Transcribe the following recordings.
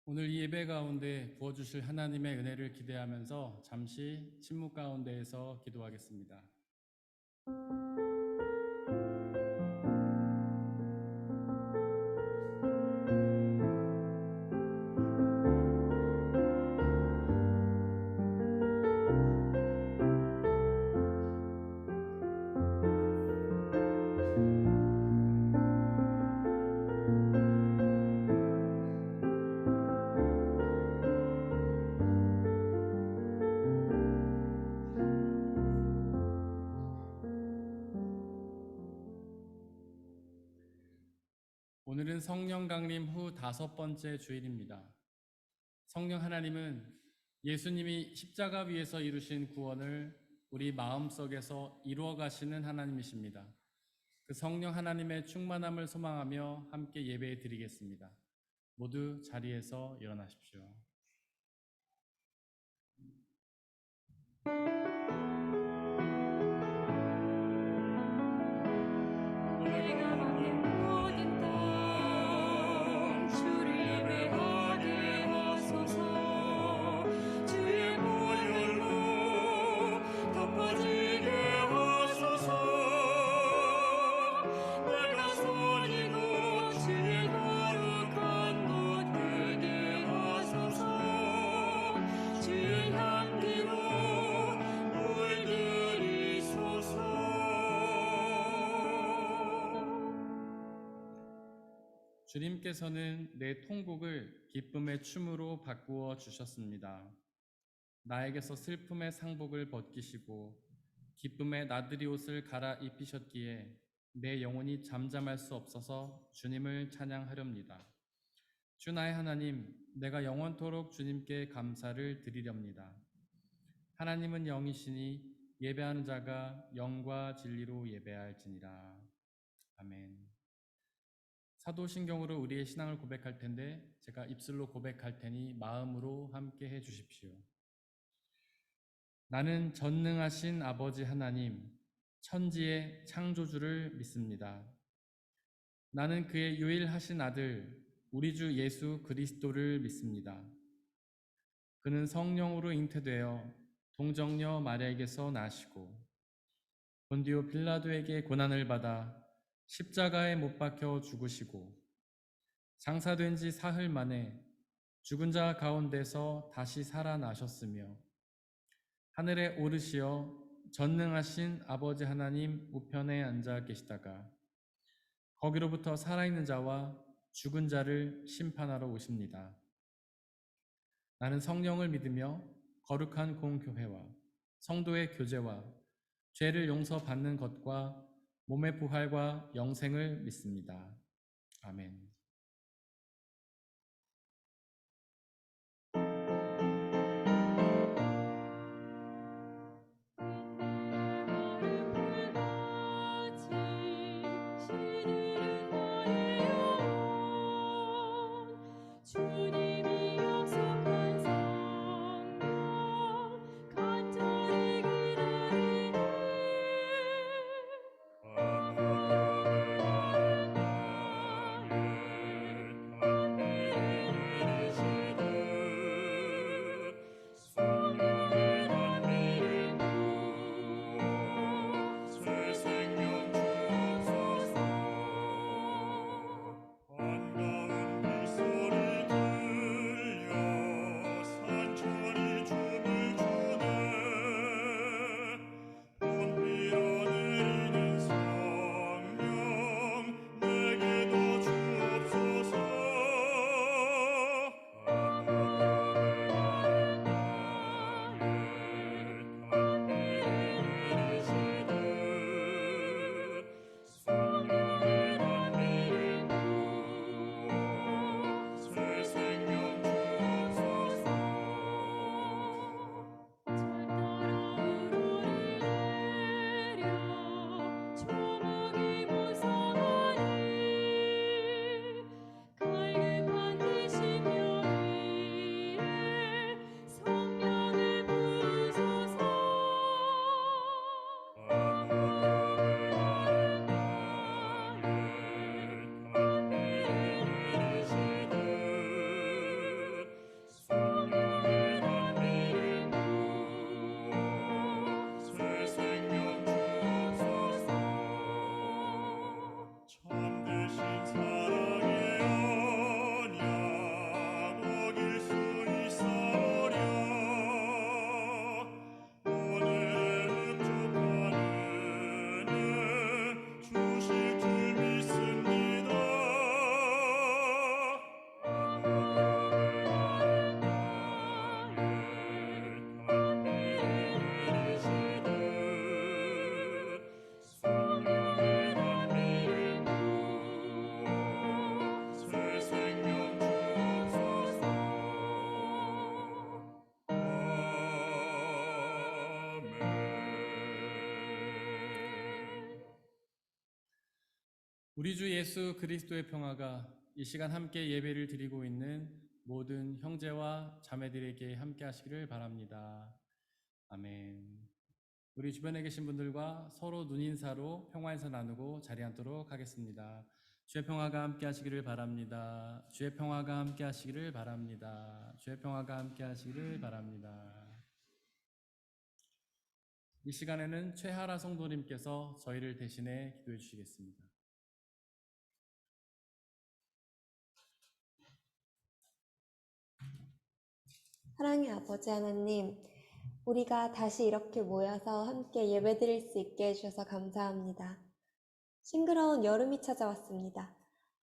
오늘 이 예배 가운데 부어주실 하나님의 은혜를 기대하면서 잠시 침묵 가운데에서 기도하겠습니다. 오늘은 성령 강림 후 5번째 주일입니다. 성령 하나님은 예수님이 십자가 위에서 이루신 구원을 우리 마음속에서 이루어 가시는 하나님이십니다. 그 성령 하나님의 충만함을 소망하며 함께 예배 드리겠습니다. 모두 자리에서 일어나십시오. 주님께서는 내 통곡을 기쁨의 춤으로 바꾸어 주셨습니다. 나에게서 슬픔의 상복을 벗기시고 기쁨의 나들이 옷을 갈아입히셨기에 내 영혼이 잠잠할 수 없어서 주님을 찬양하렵니다. 주 나의 하나님, 내가 영원토록 주님께 감사를 드리렵니다. 하나님은 영이시니 예배하는 자가 영과 진리로 예배할지니라. 아멘. 사도신경으로 우리의 신앙을 고백할 텐데 제가 입술로 고백할 테니 마음으로 함께 해 주십시오. 나는 전능하신 아버지 하나님, 천지의 창조주를 믿습니다. 나는 그의 유일하신 아들, 우리 주 예수 그리스도를 믿습니다. 그는 성령으로 잉태되어 동정녀 마리아에게서 나시고 본디오 빌라도에게 고난을 받아 십자가에 못 박혀 죽으시고 장사된 지 사흘 만에 죽은 자 가운데서 다시 살아나셨으며 하늘에 오르시어 전능하신 아버지 하나님 우편에 앉아 계시다가 거기로부터 살아있는 자와 죽은 자를 심판하러 오십니다. 나는 성령을 믿으며 거룩한 공교회와 성도의 교제와 죄를 용서받는 것과 몸의 부활과 영생을 믿습니다. 아멘. 우리 주 예수 그리스도의 평화가 이 시간 함께 예배를 드리고 있는 모든 형제와 자매들에게 함께 하시기를 바랍니다. 아멘. 우리 주변에 계신 분들과 서로 눈인사로 평화 인사 나누고 자리 앉도록 하겠습니다. 주의 평화가 함께 하시기를 바랍니다. 주의 평화가 함께 하시기를 바랍니다. 주의 평화가 함께 하시기를 바랍니다. 이 시간에는 최하라 성도님께서 저희를 대신해 기도해 주시겠습니다. 사랑의 아버지 하나님, 우리가 다시 이렇게 모여서 함께 예배드릴 수 있게 해주셔서 감사합니다. 싱그러운 여름이 찾아왔습니다.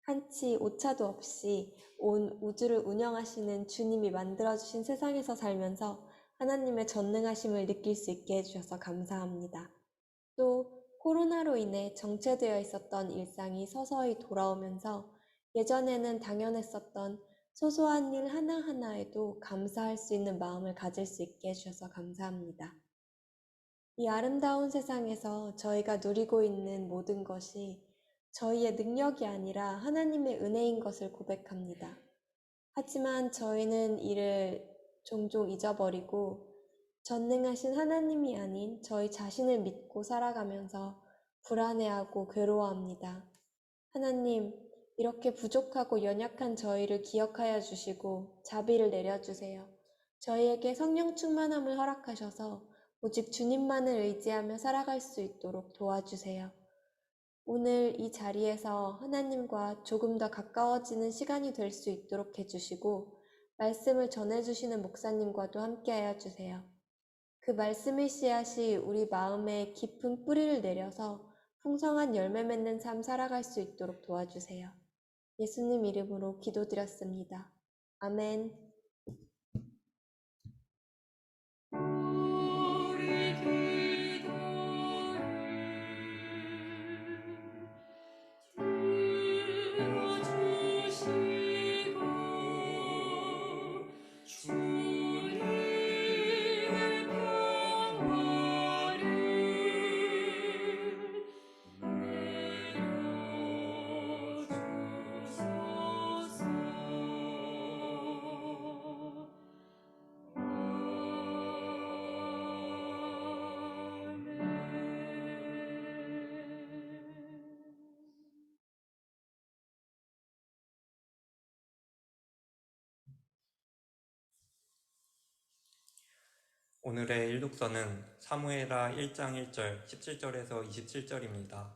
한치 오차도 없이 온 우주를 운영하시는 주님이 만들어주신 세상에서 살면서 하나님의 전능하심을 느낄 수 있게 해주셔서 감사합니다. 또 코로나로 인해 정체되어 있었던 일상이 서서히 돌아오면서 예전에는 당연했었던 소소한 일 하나하나에도 감사할 수 있는 마음을 가질 수 있게 해주셔서 감사합니다. 이 아름다운 세상에서 저희가 누리고 있는 모든 것이 저희의 능력이 아니라 하나님의 은혜인 것을 고백합니다. 하지만 저희는 이를 종종 잊어버리고 전능하신 하나님이 아닌 저희 자신을 믿고 살아가면서 불안해하고 괴로워합니다. 하나님, 이렇게 부족하고 연약한 저희를 기억하여 주시고 자비를 내려주세요. 저희에게 성령 충만함을 허락하셔서 오직 주님만을 의지하며 살아갈 수 있도록 도와주세요. 오늘 이 자리에서 하나님과 조금 더 가까워지는 시간이 될 수 있도록 해주시고 말씀을 전해주시는 목사님과도 함께하여 주세요. 그 말씀의 씨앗이 우리 마음에 깊은 뿌리를 내려서 풍성한 열매 맺는 삶 살아갈 수 있도록 도와주세요. 예수님 이름으로 기도드렸습니다. 아멘. 오늘의 일독서는 사무엘하 1장 1절, 17절에서 27절입니다.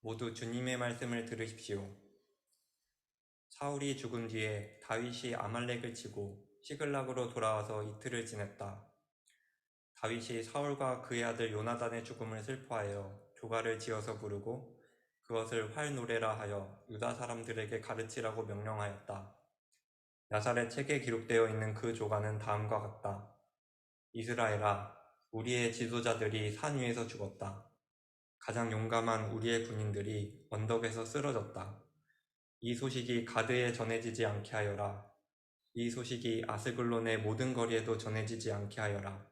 모두 주님의 말씀을 들으십시오. 사울이 죽은 뒤에 다윗이 아말렉을 치고 시글락으로 돌아와서 이틀을 지냈다. 다윗이 사울과 그의 아들 요나단의 죽음을 슬퍼하여 조가를 지어서 부르고 그것을 활노래라 하여 유다 사람들에게 가르치라고 명령하였다. 야살의 책에 기록되어 있는 그 조가는 다음과 같다. 이스라엘아, 우리의 지도자들이 산 위에서 죽었다. 가장 용감한 우리의 군인들이 언덕에서 쓰러졌다. 이 소식이 가드에 전해지지 않게 하여라. 이 소식이 아스글론의 모든 거리에도 전해지지 않게 하여라.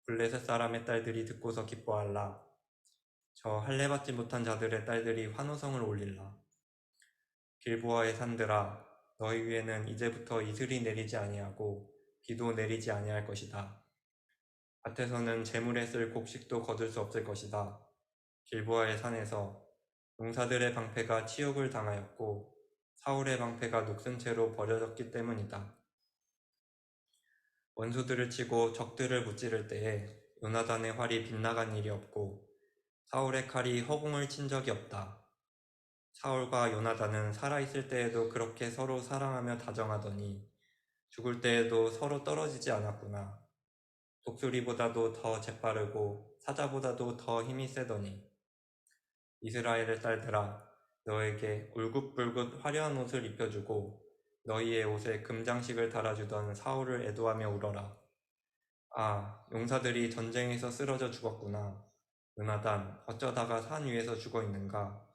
블레셋 사람의 딸들이 듣고서 기뻐할라. 저 할례받지 못한 자들의 딸들이 환호성을 올릴라. 길보아의 산들아, 너희 위에는 이제부터 이슬이 내리지 아니하고 비도 내리지 아니할 것이다. 밭에서는 재물에 쓸 곡식도 거둘 수 없을 것이다. 길보아의 산에서 용사들의 방패가 치욕을 당하였고 사울의 방패가 녹슨 채로 버려졌기 때문이다. 원수들을 치고 적들을 무찌를 때에 요나단의 활이 빗나간 일이 없고 사울의 칼이 허공을 친 적이 없다. 사울과 요나단은 살아있을 때에도 그렇게 서로 사랑하며 다정하더니 죽을 때에도 서로 떨어지지 않았구나. 독수리보다도 더 재빠르고 사자보다도 더 힘이 세더니 이스라엘의 딸들아, 너에게 울긋불긋 화려한 옷을 입혀주고 너희의 옷에 금장식을 달아주던 사울을 애도하며 울어라. 아, 용사들이 전쟁에서 쓰러져 죽었구나. 요나단, 어쩌다가 산 위에서 죽어 있는가.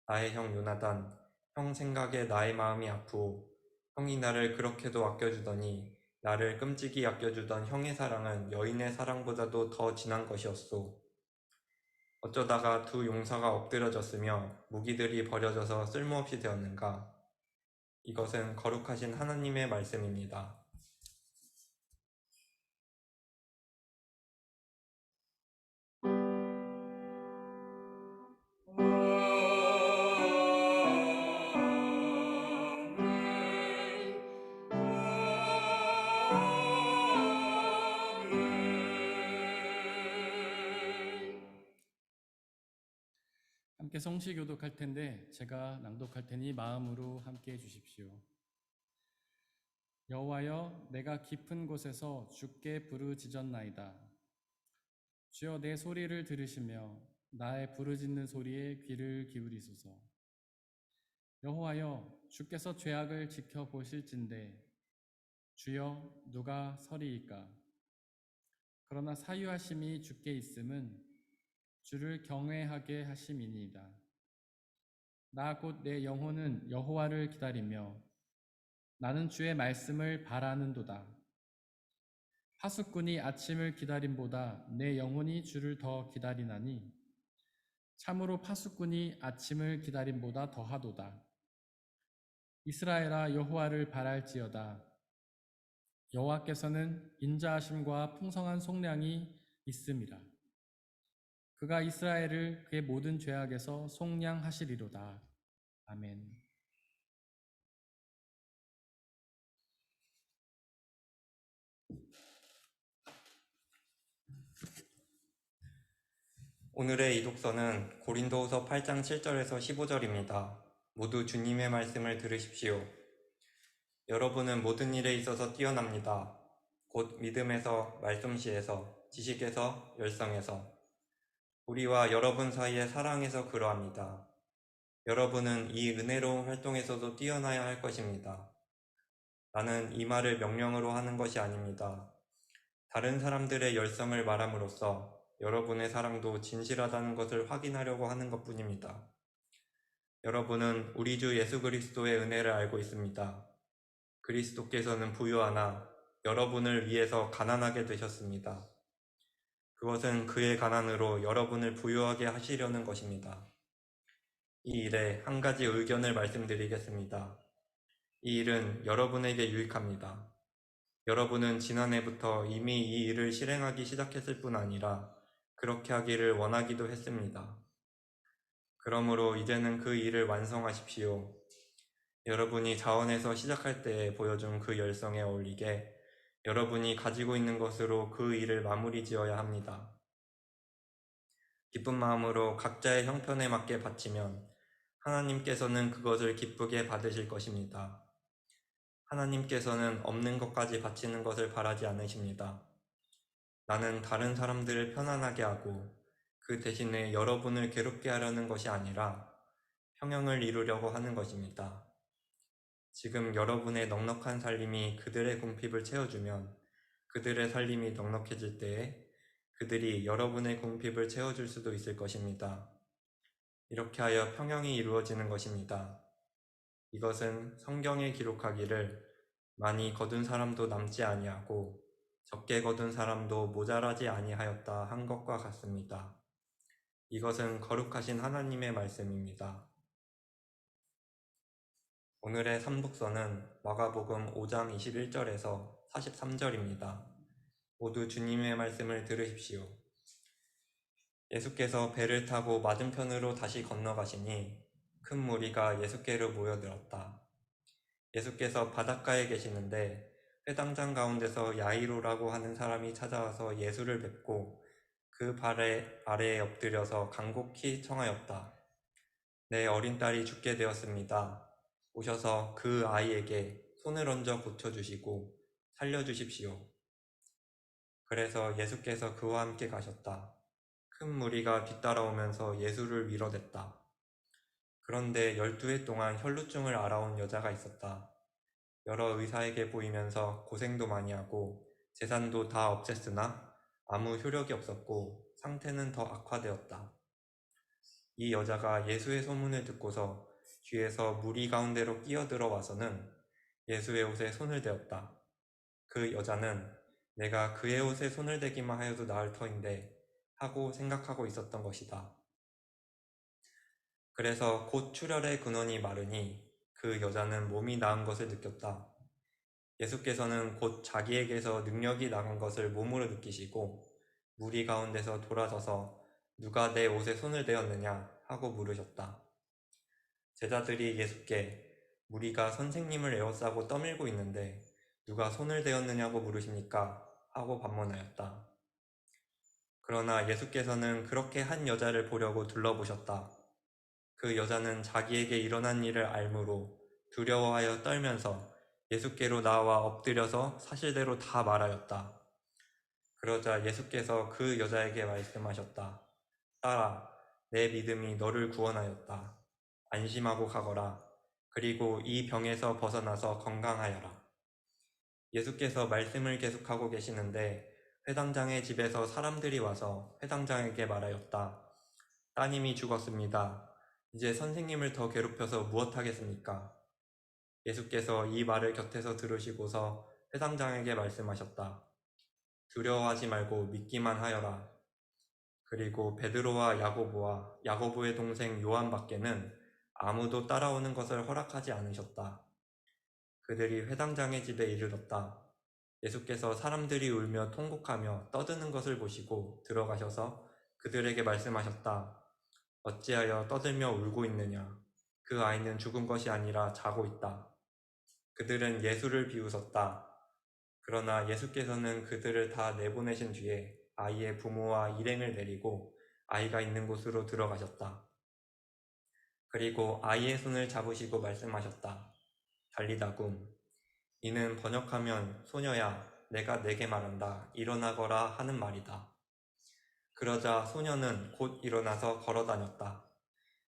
나의 형 요나단, 형 생각에 나의 마음이 아프오. 형이 나를 그렇게도 아껴주더니 나를 끔찍이 아껴주던 형의 사랑은 여인의 사랑보다도 더 진한 것이었소. 어쩌다가 두 용사가 엎드려졌으며 무기들이 버려져서 쓸모없이 되었는가? 이것은 거룩하신 하나님의 말씀입니다. 함께 성시 교독할 텐데 제가 낭독할 테니 마음으로 함께 해 주십시오. 여호와여, 내가 깊은 곳에서 주께 부르짖었나이다. 주여, 내 소리를 들으시며 나의 부르짖는 소리에 귀를 기울이소서. 여호와여, 주께서 죄악을 지켜보실진대 주여, 누가 서리이까? 그러나 사유하심이 주께 있음은 주를 경외하게 하심이니이다. 나 곧 내 영혼은 여호와를 기다리며 나는 주의 말씀을 바라는도다. 파수꾼이 아침을 기다림보다 내 영혼이 주를 더 기다리나니 참으로 파수꾼이 아침을 기다림보다 더하도다. 이스라엘아, 여호와를 바랄지어다. 여호와께서는 인자하심과 풍성한 속량이 있음이라. 그가 이스라엘을 그의 모든 죄악에서 속량하시리로다. 아멘. 오늘의 이독서는 고린도후서 8장 7절에서 15절입니다. 모두 주님의 말씀을 들으십시오. 여러분은 모든 일에 있어서 뛰어납니다. 곧 믿음에서, 말씀시에서, 지식에서, 열성에서. 우리와 여러분 사이의 사랑에서 그러합니다. 여러분은 이 은혜로운 활동에서도 뛰어나야 할 것입니다. 나는 이 말을 명령으로 하는 것이 아닙니다. 다른 사람들의 열성을 말함으로써 여러분의 사랑도 진실하다는 것을 확인하려고 하는 것뿐입니다. 여러분은 우리 주 예수 그리스도의 은혜를 알고 있습니다. 그리스도께서는 부유하나 여러분을 위해서 가난하게 되셨습니다. 그것은 그의 가난으로 여러분을 부유하게 하시려는 것입니다. 이 일에 한 가지 의견을 말씀드리겠습니다. 이 일은 여러분에게 유익합니다. 여러분은 지난해부터 이미 이 일을 실행하기 시작했을 뿐 아니라 그렇게 하기를 원하기도 했습니다. 그러므로 이제는 그 일을 완성하십시오. 여러분이 자원에서 시작할 때에 보여준 그 열성에 어울리게 여러분이 가지고 있는 것으로 그 일을 마무리 지어야 합니다. 기쁜 마음으로 각자의 형편에 맞게 바치면 하나님께서는 그것을 기쁘게 받으실 것입니다. 하나님께서는 없는 것까지 바치는 것을 바라지 않으십니다. 나는 다른 사람들을 편안하게 하고 그 대신에 여러분을 괴롭게 하려는 것이 아니라 평형을 이루려고 하는 것입니다. 지금 여러분의 넉넉한 살림이 그들의 궁핍을 채워주면 그들의 살림이 넉넉해질 때에 그들이 여러분의 궁핍을 채워줄 수도 있을 것입니다. 이렇게 하여 평형이 이루어지는 것입니다. 이것은 성경에 기록하기를 많이 거둔 사람도 남지 아니하고 적게 거둔 사람도 모자라지 아니하였다 한 것과 같습니다. 이것은 거룩하신 하나님의 말씀입니다. 오늘의 삼독서는 마가복음 5장 21절에서 43절입니다. 모두 주님의 말씀을 들으십시오. 예수께서 배를 타고 맞은편으로 다시 건너가시니 큰 무리가 예수께로 모여들었다. 예수께서 바닷가에 계시는데 회당장 가운데서 야이로라고 하는 사람이 찾아와서 예수를 뵙고 그 발 아래에 엎드려서 간곡히 청하였다. 내 어린 딸이 죽게 되었습니다. 오셔서 그 아이에게 손을 얹어 고쳐주시고 살려주십시오. 그래서 예수께서 그와 함께 가셨다. 큰 무리가 뒤따라오면서 예수를 밀어댔다. 그런데 12해 동안 혈루증을 앓아온 여자가 있었다. 여러 의사에게 보이면서 고생도 많이 하고 재산도 다 없앴으나 아무 효력이 없었고 상태는 더 악화되었다. 이 여자가 예수의 소문을 듣고서 뒤에서 무리 가운데로 끼어들어 와서는 예수의 옷에 손을 대었다. 그 여자는 내가 그의 옷에 손을 대기만 하여도 나을 터인데 하고 생각하고 있었던 것이다. 그래서 곧 출혈의 근원이 마르니 그 여자는 몸이 나은 것을 느꼈다. 예수께서는 곧 자기에게서 능력이 나간 것을 몸으로 느끼시고 무리 가운데서 돌아서서 누가 내 옷에 손을 대었느냐 하고 물으셨다. 제자들이 예수께 무리가 선생님을 에워싸고 떠밀고 있는데 누가 손을 대었느냐고 물으십니까? 하고 반문하였다. 그러나 예수께서는 그렇게 한 여자를 보려고 둘러보셨다. 그 여자는 자기에게 일어난 일을 알므로 두려워하여 떨면서 예수께로 나와 엎드려서 사실대로 다 말하였다. 그러자 예수께서 그 여자에게 말씀하셨다. 딸아, 내 믿음이 너를 구원하였다. 안심하고 가거라. 그리고 이 병에서 벗어나서 건강하여라. 예수께서 말씀을 계속하고 계시는데 회당장의 집에서 사람들이 와서 회당장에게 말하였다. 따님이 죽었습니다. 이제 선생님을 더 괴롭혀서 무엇하겠습니까? 예수께서 이 말을 곁에서 들으시고서 회당장에게 말씀하셨다. 두려워하지 말고 믿기만 하여라. 그리고 베드로와 야고보와 야고보의 동생 요한밖에는 아무도 따라오는 것을 허락하지 않으셨다. 그들이 회당장의 집에 이르렀다. 예수께서 사람들이 울며 통곡하며 떠드는 것을 보시고 들어가셔서 그들에게 말씀하셨다. 어찌하여 떠들며 울고 있느냐? 그 아이는 죽은 것이 아니라 자고 있다. 그들은 예수를 비웃었다. 그러나 예수께서는 그들을 다 내보내신 뒤에 아이의 부모와 일행을 데리고 아이가 있는 곳으로 들어가셨다. 그리고 아이의 손을 잡으시고 말씀하셨다. 달리다굼. 이는 번역하면 소녀야, 내가 내게 말한다. 일어나거라 하는 말이다. 그러자 소녀는 곧 일어나서 걸어다녔다.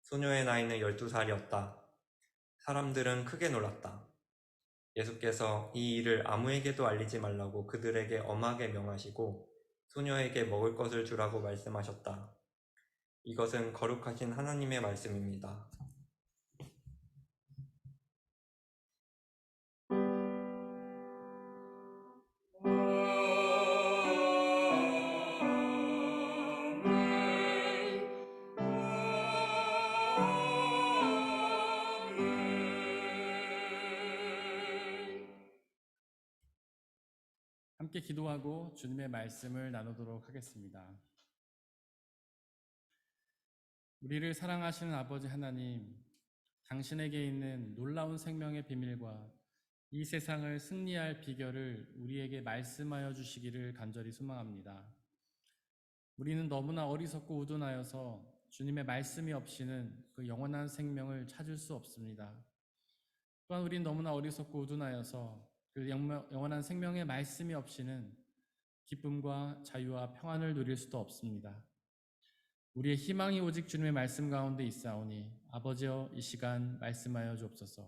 소녀의 나이는 12살이었다. 사람들은 크게 놀랐다. 예수께서 이 일을 아무에게도 알리지 말라고 그들에게 엄하게 명하시고 소녀에게 먹을 것을 주라고 말씀하셨다. 이것은 거룩하신 하나님의 말씀입니다. 함께 기도하고 주님의 말씀을 나누도록 하겠습니다. 우리를 사랑하시는 아버지 하나님, 당신에게 있는 놀라운 생명의 비밀과 이 세상을 승리할 비결을 우리에게 말씀하여 주시기를 간절히 소망합니다. 우리는 너무나 어리석고 우둔하여서 주님의 말씀이 없이는 그 영원한 생명을 찾을 수 없습니다. 또한 우리는 너무나 어리석고 우둔하여서 그 영원한 생명의 말씀이 없이는 기쁨과 자유와 평안을 누릴 수도 없습니다. 우리의 희망이 오직 주님의 말씀 가운데 있사오니 아버지여 이 시간 말씀하여 주옵소서.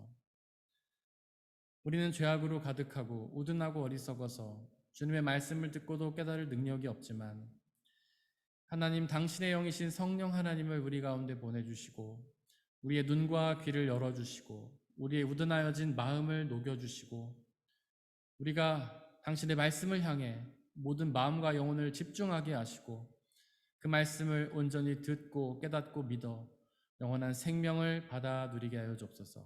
우리는 죄악으로 가득하고 우둔하고 어리석어서 주님의 말씀을 듣고도 깨달을 능력이 없지만 하나님 당신의 영이신 성령 하나님을 우리 가운데 보내주시고 우리의 눈과 귀를 열어주시고 우리의 우둔하여진 마음을 녹여주시고 우리가 당신의 말씀을 향해 모든 마음과 영혼을 집중하게 하시고 그 말씀을 온전히 듣고 깨닫고 믿어 영원한 생명을 받아 누리게 하여 주옵소서.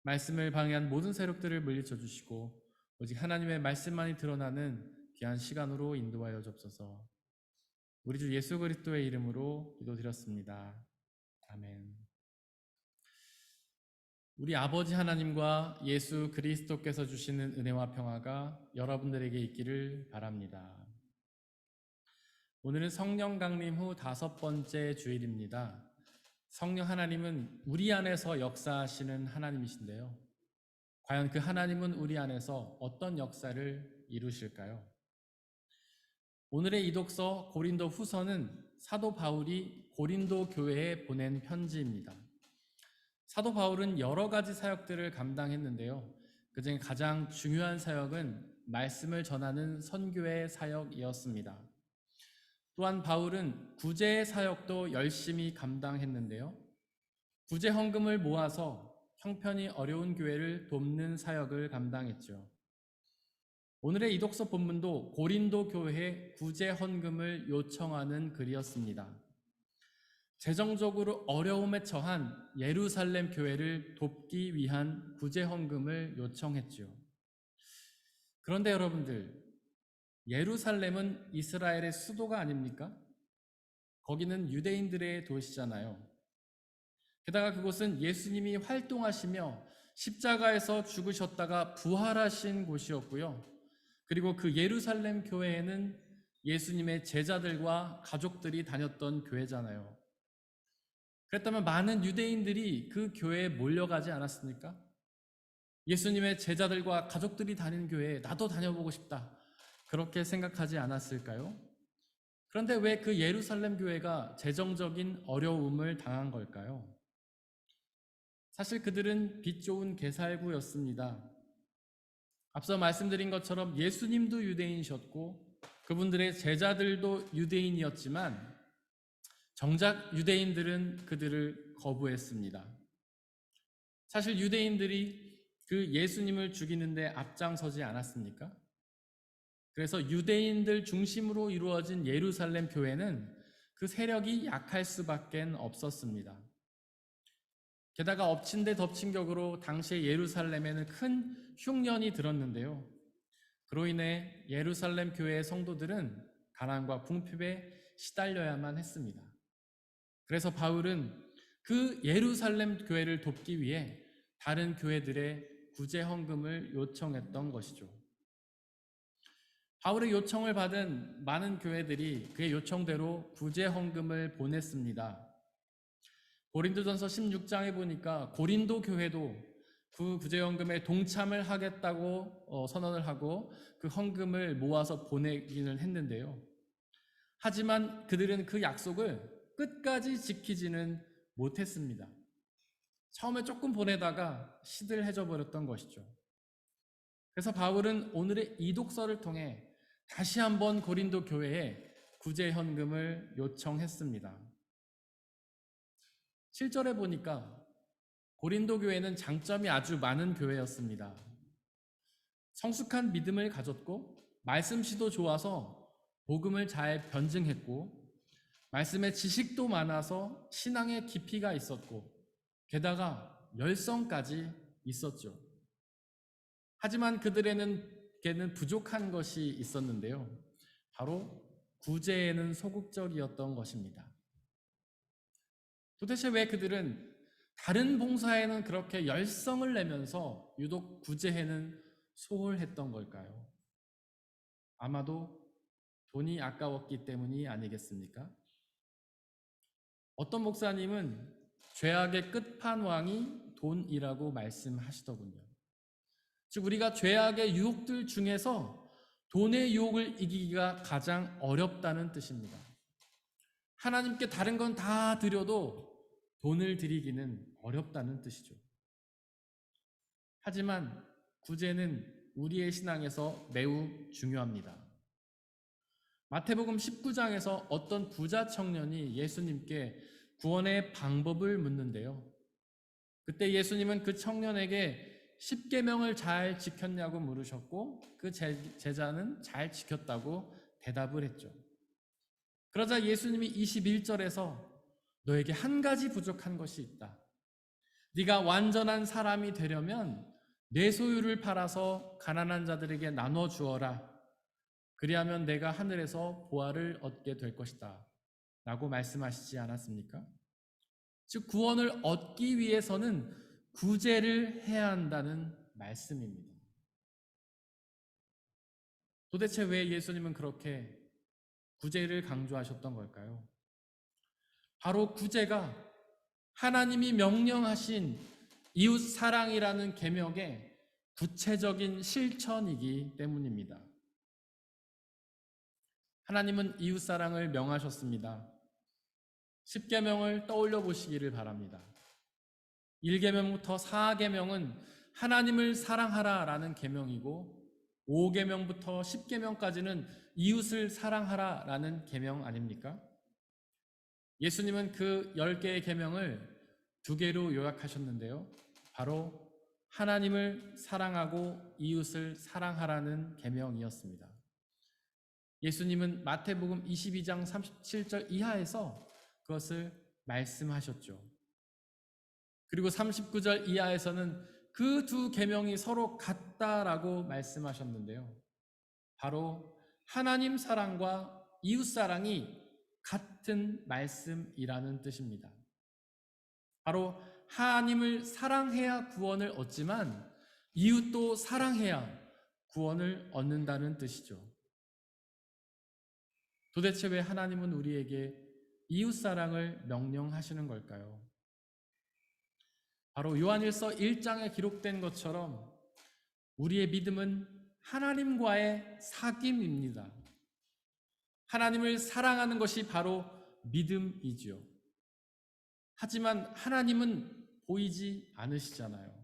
말씀을 방해한 모든 세력들을 물리쳐 주시고 오직 하나님의 말씀만이 드러나는 귀한 시간으로 인도하여 주옵소서. 우리 주 예수 그리스도의 이름으로 기도드렸습니다. 아멘. 우리 아버지 하나님과 예수 그리스도께서 주시는 은혜와 평화가 여러분들에게 있기를 바랍니다. 오늘은 성령 강림 후 5번째 주일입니다. 성령 하나님은 우리 안에서 역사하시는 하나님이신데요. 과연 그 하나님은 우리 안에서 어떤 역사를 이루실까요? 오늘의 이독서 고린도 후서는 사도 바울이 고린도 교회에 보낸 편지입니다. 사도 바울은 여러 가지 사역들을 감당했는데요. 그중에 가장 중요한 사역은 말씀을 전하는 선교의 사역이었습니다. 또한 바울은 구제 사역도 열심히 감당했는데요. 구제 헌금을 모아서 형편이 어려운 교회를 돕는 사역을 감당했죠. 오늘의 이독서 본문도 고린도 교회에 구제 헌금을 요청하는 글이었습니다. 재정적으로 어려움에 처한 예루살렘 교회를 돕기 위한 구제 헌금을 요청했죠. 그런데 여러분들, 예루살렘은 이스라엘의 수도가 아닙니까? 거기는 유대인들의 도시잖아요. 게다가 그곳은 예수님이 활동하시며 십자가에서 죽으셨다가 부활하신 곳이었고요. 그리고 그 예루살렘 교회에는 예수님의 제자들과 가족들이 다녔던 교회잖아요. 그랬다면 많은 유대인들이 그 교회에 몰려가지 않았습니까? 예수님의 제자들과 가족들이 다니는 교회에 나도 다녀보고 싶다. 그렇게 생각하지 않았을까요? 그런데 왜 그 예루살렘 교회가 재정적인 어려움을 당한 걸까요? 사실 그들은 빚 좋은 개살구였습니다. 앞서 말씀드린 것처럼 예수님도 유대인이셨고 그분들의 제자들도 유대인이었지만 정작 유대인들은 그들을 거부했습니다. 사실 유대인들이 그 예수님을 죽이는데 앞장서지 않았습니까? 그래서 유대인들 중심으로 이루어진 예루살렘 교회는 그 세력이 약할 수밖에 없었습니다. 게다가 엎친 데 덮친 격으로 당시의 예루살렘에는 큰 흉년이 들었는데요. 그로 인해 예루살렘 교회의 성도들은 가난과 궁핍에 시달려야만 했습니다. 그래서 바울은 그 예루살렘 교회를 돕기 위해 다른 교회들의 구제 헌금을 요청했던 것이죠. 바울의 요청을 받은 많은 교회들이 그의 요청대로 구제 헌금을 보냈습니다. 고린도전서 16장에 보니까 고린도 교회도 그 구제 헌금에 동참을 하겠다고 선언을 하고 그 헌금을 모아서 보내기는 했는데요. 하지만 그들은 그 약속을 끝까지 지키지는 못했습니다. 처음에 조금 보내다가 시들해져 버렸던 것이죠. 그래서 바울은 오늘의 이 독서를 통해 다시 한번 고린도 교회에 구제 헌금을 요청했습니다. 7절에 보니까 고린도 교회는 장점이 아주 많은 교회였습니다. 성숙한 믿음을 가졌고 말씀씨도 좋아서 복음을 잘 변증했고 말씀의 지식도 많아서 신앙의 깊이가 있었고 게다가 열성까지 있었죠. 하지만 그들에게는 부족한 것이 있었는데요. 바로 구제에는 소극적이었던 것입니다. 도대체 왜 그들은 다른 봉사에는 그렇게 열성을 내면서 유독 구제에는 소홀했던 걸까요? 아마도 돈이 아까웠기 때문이 아니겠습니까? 어떤 목사님은 죄악의 끝판왕이 돈이라고 말씀하시더군요. 즉 우리가 죄악의 유혹들 중에서 돈의 유혹을 이기기가 가장 어렵다는 뜻입니다. 하나님께 다른 건 다 드려도 돈을 드리기는 어렵다는 뜻이죠. 하지만 구제는 우리의 신앙에서 매우 중요합니다. 마태복음 19장에서 어떤 부자 청년이 예수님께 구원의 방법을 묻는데요. 그때 예수님은 그 청년에게 10계명을 잘 지켰냐고 물으셨고 그 제자는 잘 지켰다고 대답을 했죠. 그러자 예수님이 21절에서 너에게 한 가지 부족한 것이 있다. 네가 완전한 사람이 되려면 내 소유를 팔아서 가난한 자들에게 나눠 주어라. 그리하면 내가 하늘에서 보화를 얻게 될 것이다. 라고 말씀하시지 않았습니까? 즉 구원을 얻기 위해서는 구제를 해야 한다는 말씀입니다. 도대체 왜 예수님은 그렇게 구제를 강조하셨던 걸까요? 바로 구제가 하나님이 명령하신 이웃 사랑이라는 계명의 구체적인 실천이기 때문입니다. 하나님은 이웃 사랑을 명하셨습니다. 10계명을 떠올려 보시기를 바랍니다. 1계명부터 4계명은 하나님을 사랑하라라는 계명이고 5계명부터 10계명까지는 이웃을 사랑하라라는 계명 아닙니까? 예수님은 그 10개의 계명을 2개로 요약하셨는데요. 바로 하나님을 사랑하고 이웃을 사랑하라는 계명이었습니다. 예수님은 마태복음 22장 37절 이하에서 그것을 말씀하셨죠. 그리고 39절 이하에서는 그 두 계명이 서로 같다라고 말씀하셨는데요. 바로 하나님 사랑과 이웃 사랑이 같은 말씀이라는 뜻입니다. 바로 하나님을 사랑해야 구원을 얻지만 이웃도 사랑해야 구원을 얻는다는 뜻이죠. 도대체 왜 하나님은 우리에게 이웃 사랑을 명령하시는 걸까요? 바로 요한일서 1장에 기록된 것처럼 우리의 믿음은 하나님과의 사귐입니다. 하나님을 사랑하는 것이 바로 믿음이지요. 하지만 하나님은 보이지 않으시잖아요.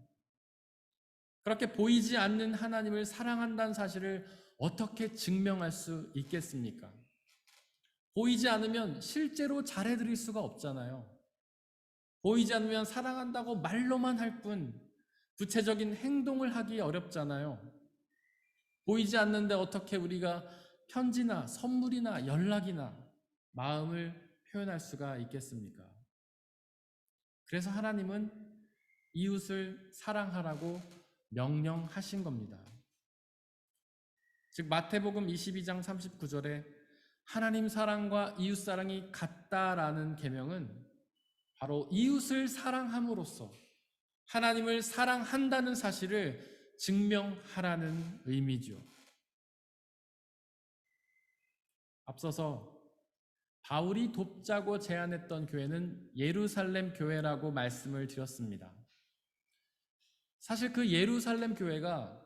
그렇게 보이지 않는 하나님을 사랑한다는 사실을 어떻게 증명할 수 있겠습니까? 보이지 않으면 실제로 잘해드릴 수가 없잖아요. 보이지 않으면 사랑한다고 말로만 할 뿐 구체적인 행동을 하기 어렵잖아요. 보이지 않는데 어떻게 우리가 편지나 선물이나 연락이나 마음을 표현할 수가 있겠습니까? 그래서 하나님은 이웃을 사랑하라고 명령하신 겁니다. 즉 마태복음 22장 39절에 하나님 사랑과 이웃 사랑이 같다라는 계명은 바로 이웃을 사랑함으로써 하나님을 사랑한다는 사실을 증명하라는 의미죠. 앞서서 바울이 돕자고 제안했던 교회는 예루살렘 교회라고 말씀을 드렸습니다. 사실 그 예루살렘 교회가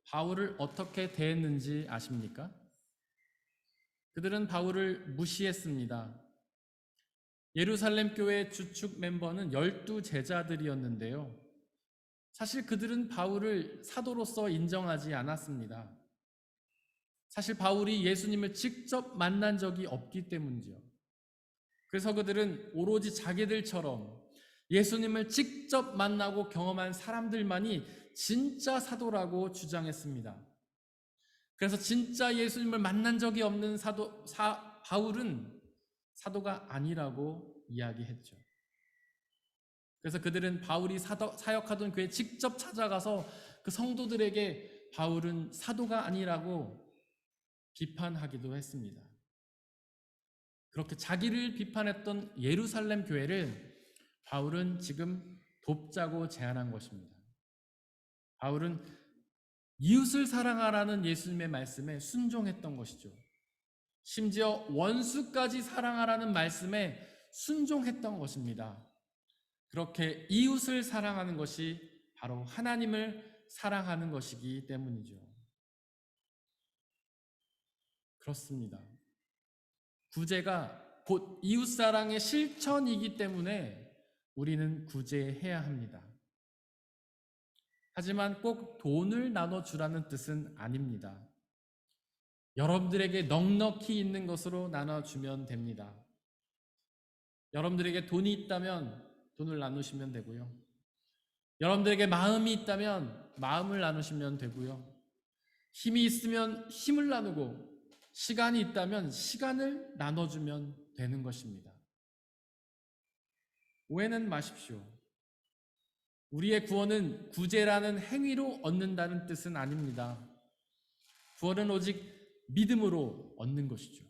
바울을 어떻게 대했는지 아십니까? 그들은 바울을 무시했습니다. 예루살렘 교회 주축 멤버는 12제자들이었는데요. 사실 그들은 바울을 사도로서 인정하지 않았습니다. 사실 바울이 예수님을 직접 만난 적이 없기 때문이죠. 그래서 그들은 오로지 자기들처럼 예수님을 직접 만나고 경험한 사람들만이 진짜 사도라고 주장했습니다. 그래서 진짜 예수님을 만난 적이 없는 바울은 사도가 아니라고 이야기했죠. 그래서 그들은 바울이 사역하던 교회에 직접 찾아가서 그 성도들에게 바울은 사도가 아니라고 비판하기도 했습니다. 그렇게 자기를 비판했던 예루살렘 교회를 바울은 지금 돕자고 제안한 것입니다. 바울은 이웃을 사랑하라는 예수님의 말씀에 순종했던 것이죠. 심지어 원수까지 사랑하라는 말씀에 순종했던 것입니다. 그렇게 이웃을 사랑하는 것이 바로 하나님을 사랑하는 것이기 때문이죠. 그렇습니다. 구제가 곧 이웃사랑의 실천이기 때문에 우리는 구제해야 합니다. 하지만 꼭 돈을 나눠주라는 뜻은 아닙니다. 여러분들에게 넉넉히 있는 것으로 나눠주면 됩니다. 여러분들에게 돈이 있다면 돈을 나누시면 되고요. 여러분들에게 마음이 있다면 마음을 나누시면 되고요. 힘이 있으면 힘을 나누고 시간이 있다면 시간을 나눠주면 되는 것입니다. 오해는 마십시오. 우리의 구원은 구제라는 행위로 얻는다는 뜻은 아닙니다. 구원은 오직 믿음으로 얻는 것이죠.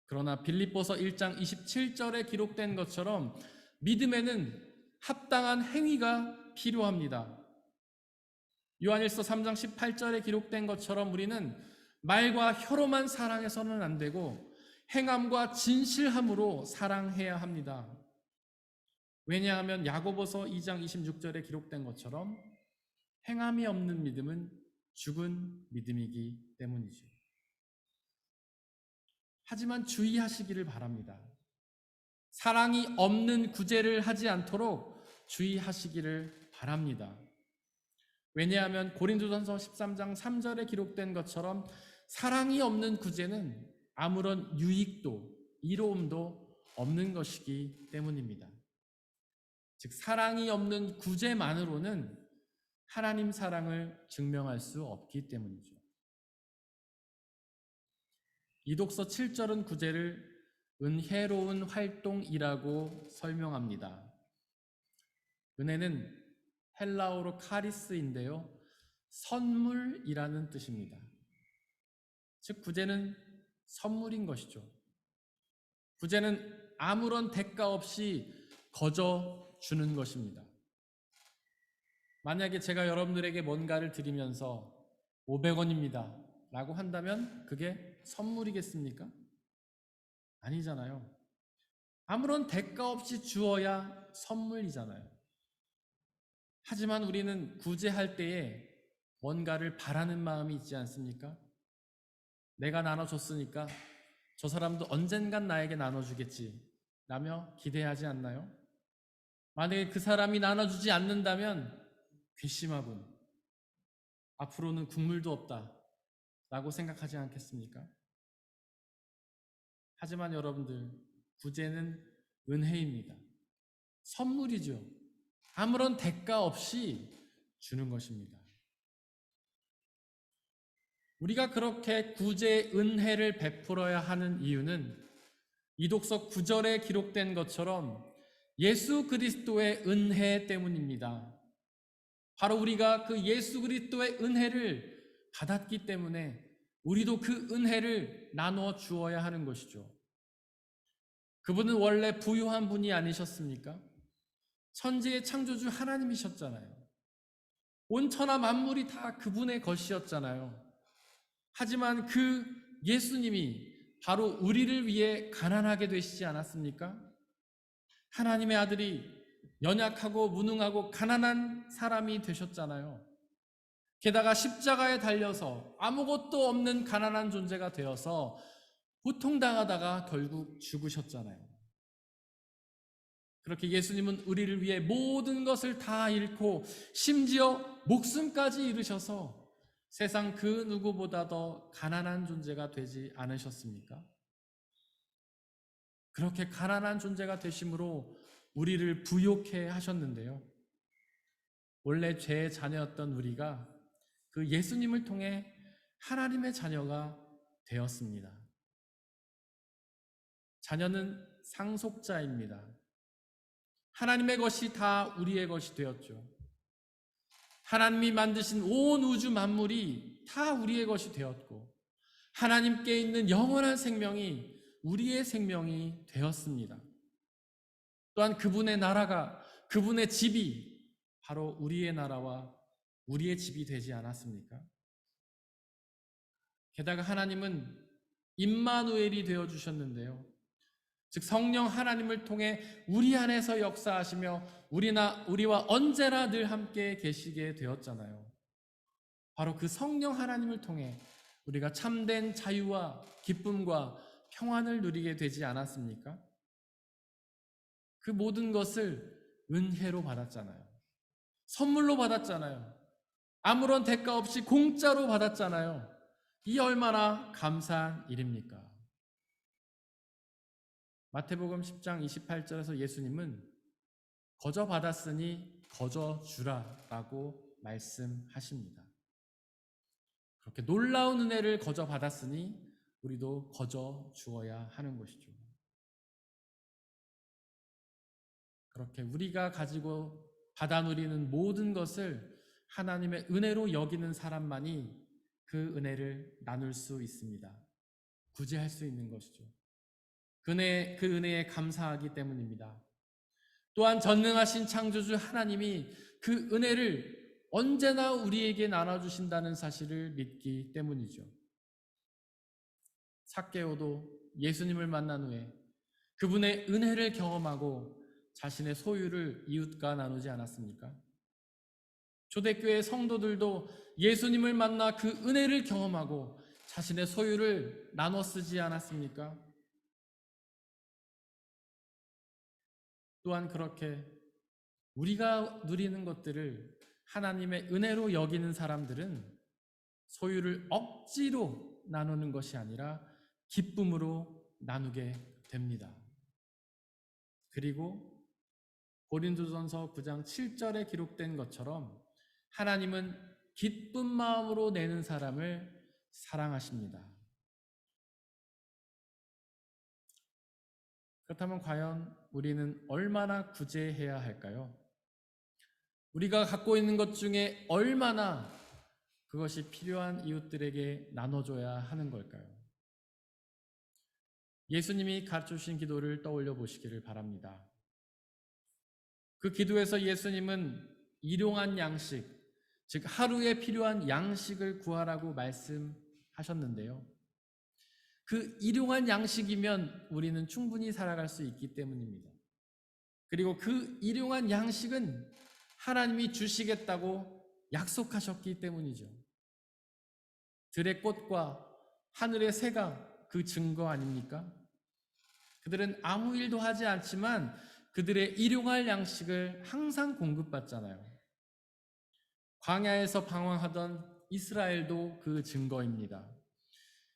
그러나 빌립보서 1장 27절에 기록된 것처럼 믿음에는 합당한 행위가 필요합니다. 요한일서 3장 18절에 기록된 것처럼 우리는 말과 혀로만 사랑해서는 안 되고 행함과 진실함으로 사랑해야 합니다. 왜냐하면 야고보서 2장 26절에 기록된 것처럼 행함이 없는 믿음은 죽은 믿음이기 때문이죠. 하지만 주의하시기를 바랍니다. 사랑이 없는 구제를 하지 않도록 주의하시기를 바랍니다. 왜냐하면 고린도전서 13장 3절에 기록된 것처럼 사랑이 없는 구제는 아무런 유익도 이로움도 없는 것이기 때문입니다. 즉 사랑이 없는 구제만으로는 하나님 사랑을 증명할 수 없기 때문이죠. 이독서 7절은 구제를 은혜로운 활동이라고 설명합니다. 은혜는 헬라어로 카리스인데요, 선물이라는 뜻입니다. 즉 구제는 선물인 것이죠. 구제는 아무런 대가 없이 거저 주는 것입니다. 만약에 제가 여러분들에게 뭔가를 드리면서 500원입니다 라고 한다면 그게 선물이겠습니까? 아니잖아요. 아무런 대가 없이 주어야 선물이잖아요. 하지만 우리는 구제할 때에 뭔가를 바라는 마음이 있지 않습니까? 내가 나눠줬으니까 저 사람도 언젠간 나에게 나눠주겠지 라며 기대하지 않나요? 만약에 그 사람이 나눠주지 않는다면 괘씸하군, 앞으로는 국물도 없다 라고 생각하지 않겠습니까? 하지만 여러분들, 구제는 은혜입니다. 선물이죠. 아무런 대가 없이 주는 것입니다. 우리가 그렇게 구제의 은혜를 베풀어야 하는 이유는 이독서 9절에 기록된 것처럼 예수 그리스도의 은혜 때문입니다. 바로 우리가 그 예수 그리스도의 은혜를 받았기 때문에 우리도 그 은혜를 나누어 주어야 하는 것이죠. 그분은 원래 부유한 분이 아니셨습니까? 천지의 창조주 하나님이셨잖아요. 온 천하 만물이 다 그분의 것이었잖아요. 하지만 그 예수님이 바로 우리를 위해 가난하게 되시지 않았습니까? 하나님의 아들이 연약하고 무능하고 가난한 사람이 되셨잖아요. 게다가 십자가에 달려서 아무것도 없는 가난한 존재가 되어서 고통당하다가 결국 죽으셨잖아요. 그렇게 예수님은 우리를 위해 모든 것을 다 잃고 심지어 목숨까지 잃으셔서 세상 그 누구보다 더 가난한 존재가 되지 않으셨습니까? 그렇게 가난한 존재가 되심으로 우리를 부욕해 하셨는데요. 원래 죄의 자녀였던 우리가 그 예수님을 통해 하나님의 자녀가 되었습니다. 자녀는 상속자입니다. 하나님의 것이 다 우리의 것이 되었죠. 하나님이 만드신 온 우주 만물이 다 우리의 것이 되었고 하나님께 있는 영원한 생명이 우리의 생명이 되었습니다. 또한 그분의 나라가, 그분의 집이 바로 우리의 나라와 우리의 집이 되지 않았습니까? 게다가 하나님은 임마누엘이 되어주셨는데요. 즉 성령 하나님을 통해 우리 안에서 역사하시며 우리와 언제나 늘 함께 계시게 되었잖아요. 바로 그 성령 하나님을 통해 우리가 참된 자유와 기쁨과 평안을 누리게 되지 않았습니까? 그 모든 것을 은혜로 받았잖아요. 선물로 받았잖아요. 아무런 대가 없이 공짜로 받았잖아요. 이 얼마나 감사한 일입니까? 마태복음 10장 28절에서 예수님은 거저 받았으니 거저 주라 라고 말씀하십니다. 그렇게 놀라운 은혜를 거저 받았으니 우리도 거저 주어야 하는 것이죠. 그렇게 우리가 가지고 받아 누리는 모든 것을 하나님의 은혜로 여기는 사람만이 그 은혜를 나눌 수 있습니다. 구제할 수 있는 것이죠. 그 은혜에 감사하기 때문입니다. 또한 전능하신 창조주 하나님이 그 은혜를 언제나 우리에게 나눠주신다는 사실을 믿기 때문이죠. 삭개오도 예수님을 만난 후에 그분의 은혜를 경험하고 자신의 소유를 이웃과 나누지 않았습니까? 초대교회 성도들도 예수님을 만나 그 은혜를 경험하고 자신의 소유를 나눠 쓰지 않았습니까? 또한 그렇게 우리가 누리는 것들을 하나님의 은혜로 여기는 사람들은 소유를 억지로 나누는 것이 아니라 기쁨으로 나누게 됩니다. 그리고 고린도전서 9장 7절에 기록된 것처럼 하나님은 기쁜 마음으로 내는 사람을 사랑하십니다. 그렇다면 과연 우리는 얼마나 구제해야 할까요? 우리가 갖고 있는 것 중에 얼마나 그것이 필요한 이웃들에게 나눠줘야 하는 걸까요? 예수님이 가르쳐 주신 기도를 떠올려 보시기를 바랍니다. 그 기도에서 예수님은 일용한 양식, 즉 하루에 필요한 양식을 구하라고 말씀하셨는데요. 그 일용한 양식이면 우리는 충분히 살아갈 수 있기 때문입니다. 그리고 그 일용한 양식은 하나님이 주시겠다고 약속하셨기 때문이죠. 들의 꽃과 하늘의 새가 그 증거 아닙니까? 그들은 아무 일도 하지 않지만 그들의 일용할 양식을 항상 공급받잖아요. 광야에서 방황하던 이스라엘도 그 증거입니다.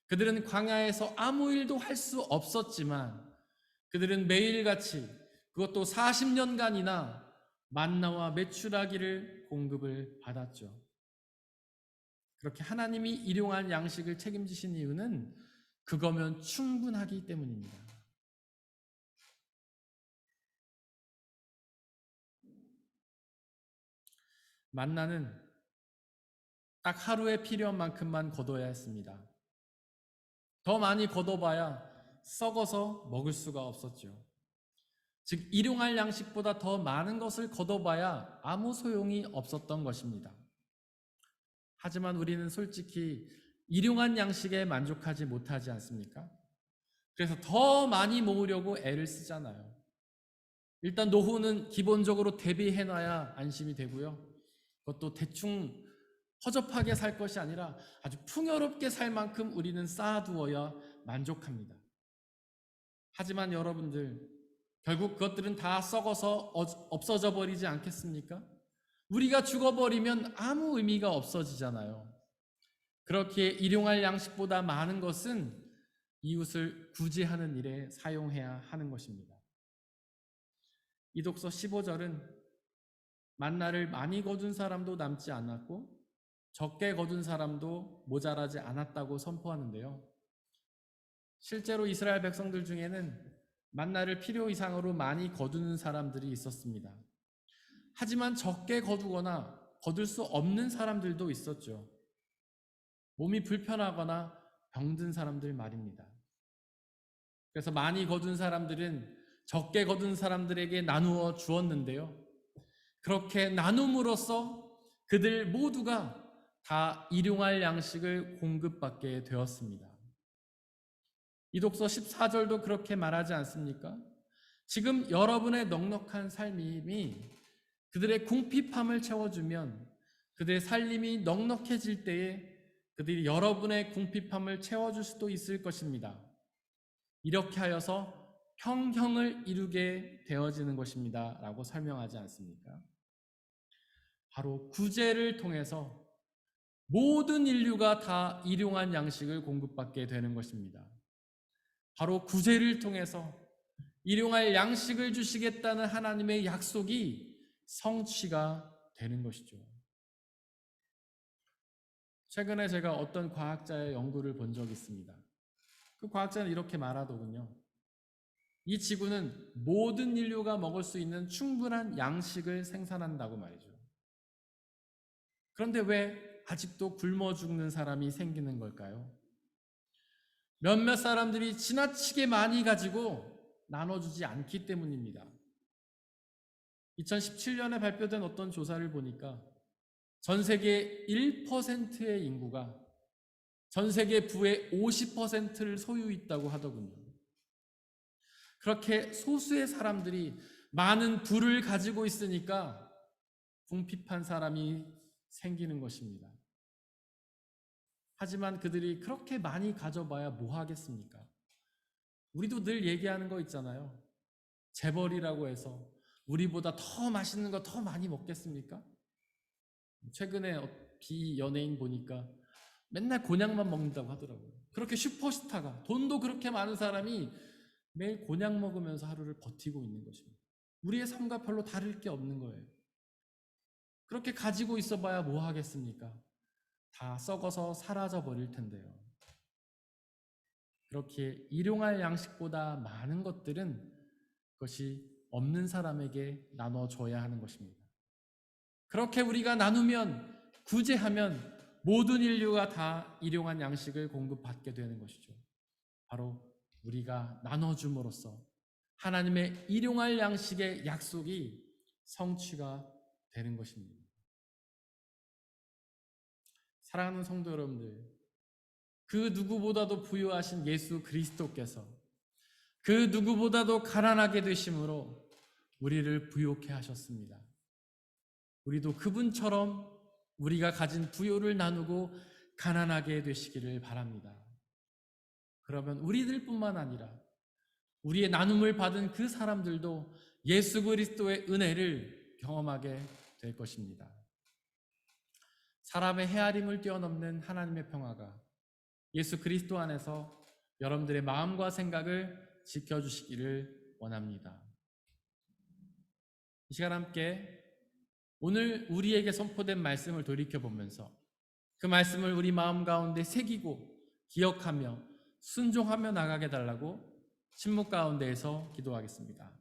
그들은 광야에서 아무 일도 할 수 없었지만 그들은 매일같이, 그것도 40년간이나 만나와 메추라기를 공급을 받았죠. 그렇게 하나님이 일용할 양식을 책임지신 이유는 그거면 충분하기 때문입니다. 만나는 딱 하루에 필요한 만큼만 거둬야 했습니다. 더 많이 거둬봐야 썩어서 먹을 수가 없었죠. 즉 일용할 양식보다 더 많은 것을 거둬봐야 아무 소용이 없었던 것입니다. 하지만 우리는 솔직히 일용한 양식에 만족하지 못하지 않습니까? 그래서 더 많이 모으려고 애를 쓰잖아요. 일단 노후는 기본적으로 대비해놔야 안심이 되고요. 그것도 대충 허접하게 살 것이 아니라 아주 풍요롭게 살 만큼 우리는 쌓아두어야 만족합니다. 하지만 여러분들, 결국 그것들은 다 썩어서 없어져 버리지 않겠습니까? 우리가 죽어버리면 아무 의미가 없어지잖아요. 그렇게 일용할 양식보다 많은 것은 이웃을 구제하는 일에 사용해야 하는 것입니다. 이독서 15절은 만나를 많이 거둔 사람도 남지 않았고 적게 거둔 사람도 모자라지 않았다고 선포하는데요. 실제로 이스라엘 백성들 중에는 만나를 필요 이상으로 많이 거두는 사람들이 있었습니다. 하지만 적게 거두거나 거둘 수 없는 사람들도 있었죠. 몸이 불편하거나 병든 사람들 말입니다. 그래서 많이 거둔 사람들은 적게 거둔 사람들에게 나누어 주었는데요. 그렇게 나눔으로써 그들 모두가 다 일용할 양식을 공급받게 되었습니다. 이독서 14절도 그렇게 말하지 않습니까? 지금 여러분의 넉넉한 삶이 그들의 궁핍함을 채워주면 그들의 살림이 넉넉해질 때에 그들이 여러분의 궁핍함을 채워줄 수도 있을 것입니다. 이렇게 하여서 평형을 이루게 되어지는 것입니다. 라고 설명하지 않습니까? 바로 구제를 통해서 모든 인류가 다 일용한 양식을 공급받게 되는 것입니다. 바로 구제를 통해서 일용할 양식을 주시겠다는 하나님의 약속이 성취가 되는 것이죠. 최근에 제가 어떤 과학자의 연구를 본 적이 있습니다. 그 과학자는 이렇게 말하더군요. 이 지구는 모든 인류가 먹을 수 있는 충분한 양식을 생산한다고 말이죠. 그런데 왜 아직도 굶어 죽는 사람이 생기는 걸까요? 몇몇 사람들이 지나치게 많이 가지고 나눠주지 않기 때문입니다. 2017년에 발표된 어떤 조사를 보니까 전 세계 1%의 인구가 전 세계 부의 50%를 소유 있다고 하더군요. 그렇게 소수의 사람들이 많은 부를 가지고 있으니까 궁핍한 사람이 생기는 것입니다. 하지만 그들이 그렇게 많이 가져봐야 뭐 하겠습니까? 우리도 늘 얘기하는 거 있잖아요. 재벌이라고 해서 우리보다 더 맛있는 거 더 많이 먹겠습니까? 최근에 비연예인 보니까 맨날 곤약만 먹는다고 하더라고요. 그렇게 슈퍼스타가, 돈도 그렇게 많은 사람이 매일 곤약 먹으면서 하루를 버티고 있는 것입니다. 우리의 삶과 별로 다를 게 없는 거예요. 그렇게 가지고 있어봐야 뭐 하겠습니까? 다 썩어서 사라져 버릴 텐데요. 그렇게 일용할 양식보다 많은 것들은 그것이 없는 사람에게 나눠줘야 하는 것입니다. 그렇게 우리가 나누면, 구제하면 모든 인류가 다 일용한 양식을 공급받게 되는 것이죠. 바로 우리가 나눠줌으로써 하나님의 일용할 양식의 약속이 성취가 되는 것입니다. 사랑하는 성도 여러분들, 그 누구보다도 부유하신 예수 그리스도께서 그 누구보다도 가난하게 되심으로 우리를 부요케 하셨습니다. 우리도 그분처럼 우리가 가진 부요를 나누고 가난하게 되시기를 바랍니다. 그러면 우리들뿐만 아니라 우리의 나눔을 받은 그 사람들도 예수 그리스도의 은혜를 경험하게 될 것입니다. 사람의 헤아림을 뛰어넘는 하나님의 평화가 예수 그리스도 안에서 여러분들의 마음과 생각을 지켜주시기를 원합니다. 이 시간 함께 오늘 우리에게 선포된 말씀을 돌이켜보면서 그 말씀을 우리 마음 가운데 새기고 기억하며 순종하며 나가게 달라고 침묵 가운데에서 기도하겠습니다.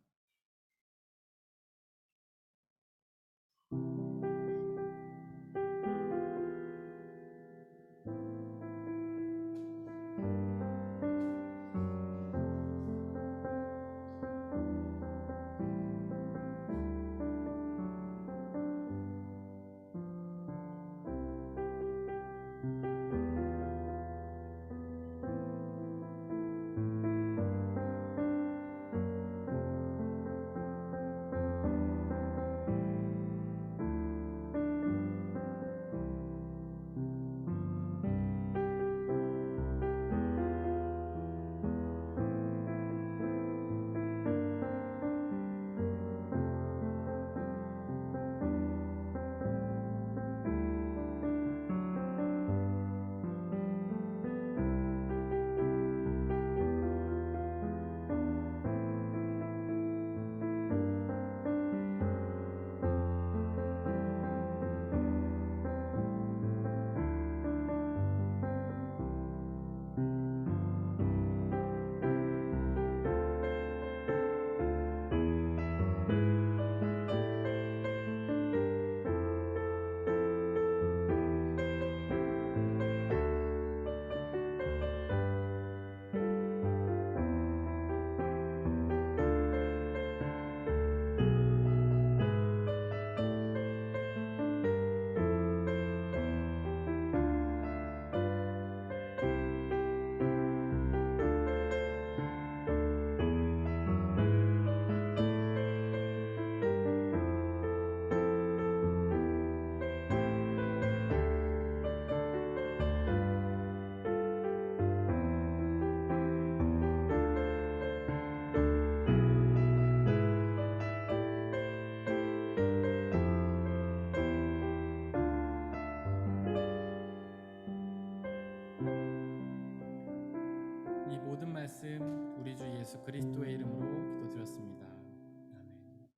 이 모든 말씀 우리 주 예수 그리스도의 이름으로 기도드렸습니다. 아멘.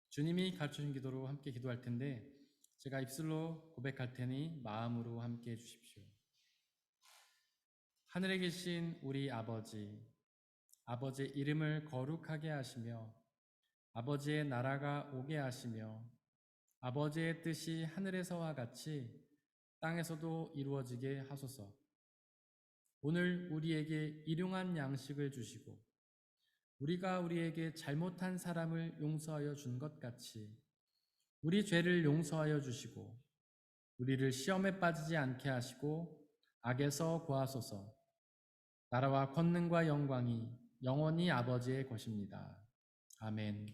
주님이 가르쳐준 기도로 함께 기도할 텐데 제가 입술로 고백할 테니 마음으로 함께 해주십시오. 하늘에 계신 우리 아버지, 아버지의 이름을 거룩하게 하시며 아버지의 나라가 오게 하시며 아버지의 뜻이 하늘에서와 같이 땅에서도 이루어지게 하소서. 오늘 우리에게 일용한 양식을 주시고 우리가 우리에게 잘못한 사람을 용서하여 준 것 같이 우리 죄를 용서하여 주시고 우리를 시험에 빠지지 않게 하시고 악에서 구하소서. 나라와 권능과 영광이 영원히 아버지의 것입니다. 아멘.